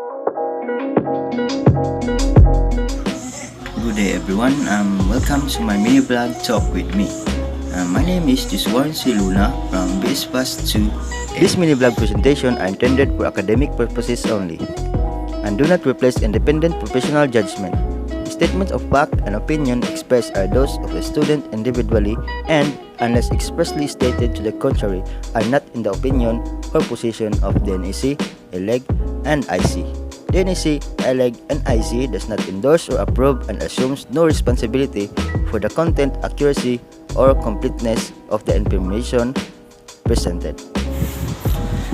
Good day everyone, welcome to my mini blog Talk With Me. My name is Luna from bsfas2a. This mini blog presentation are intended for academic purposes only and do not replace independent professional judgment. Statements of fact and opinion expressed are those of the student individually and, unless expressly stated to the contrary, are not in the opinion or position of dnsc, ELEG, and IC. dnsc, ELEG, and IC does not endorse or approve and assumes no responsibility for the content, accuracy, or completeness of the information presented.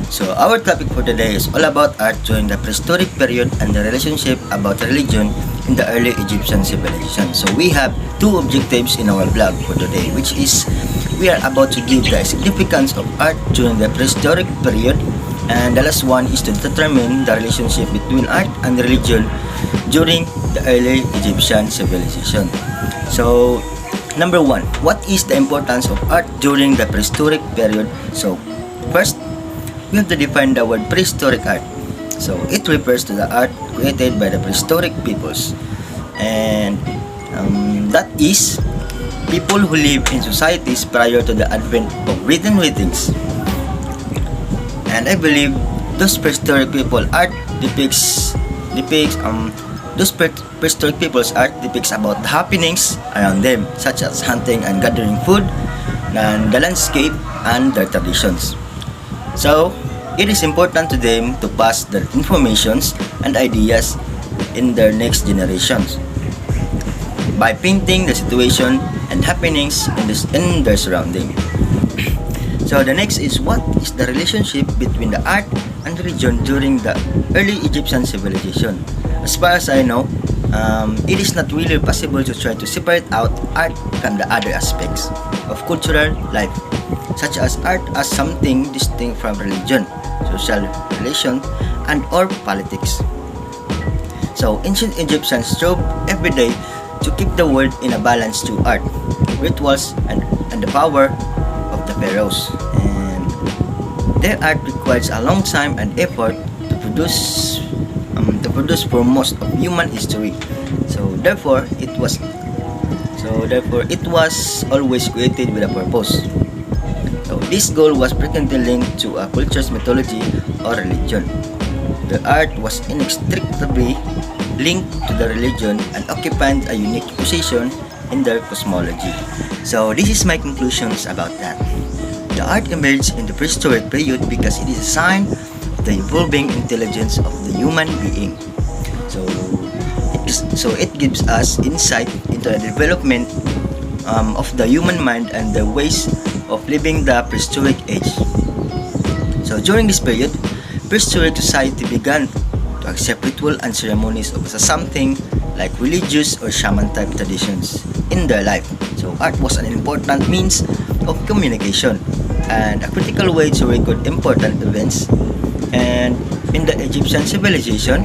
So our topic for today is all about art during the prehistoric period and the relationship about religion in the early Egyptian civilization. So we have two objectives in our blog for today, which is we are about to give the significance of art during the prehistoric period, and the last one is to determine the relationship between art and religion during the early Egyptian civilization. So number one, what is the importance of art during the prehistoric period? So first, we have to define the word prehistoric art. So it refers to the art created by the prehistoric peoples, and that is people who live in societies prior to the advent of written writings. And I believe those prehistoric people art depicts prehistoric people's art depicts about the happenings around them, such as hunting and gathering food, and the landscape and their traditions. So it is important to them to pass their informations and ideas in their next generations by painting the situation and happenings in their surrounding. So the next is, what is the relationship between the art and religion during the early Egyptian civilization? As far as I know, it is not really possible to try to separate out art from the other aspects of cultural life, such as art as something distinct from religion, social relation, and or politics. So ancient Egyptians strove every day to keep the world in a balance through art, rituals, and the power of the pharaohs. And their art requires a long time and effort to produce for most of human history. So therefore it was always created with a purpose. So this goal was frequently linked to a culture's mythology or religion. The art was inextricably linked to the religion and occupied a unique position in their cosmology. So this is my conclusions about that. The art emerged in the prehistoric period because it is a sign of the evolving intelligence of the human being. So it gives us insight into the development of the human mind and the ways of living the prehistoric age. So during this period, prehistoric society began to accept ritual and ceremonies as something like religious or shaman type traditions in their life. So art was an important means of communication and a critical way to record important events. And in the Egyptian civilization,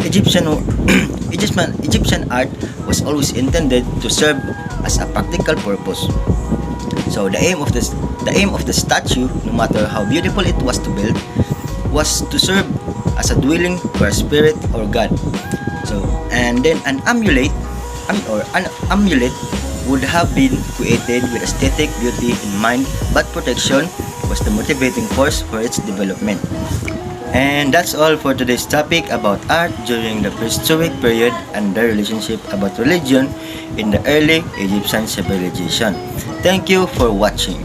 Egyptian art was always intended to serve as a practical purpose. So the aim of the statue, no matter how beautiful it was to build, was to serve as a dwelling for a spirit or god. So and then an amulet would have been created with aesthetic beauty in mind, but protection was the motivating force for its development. And that's all for today's topic about art during the prehistoric period and the relationship about religion in the early Egyptian civilization. Thank you for watching.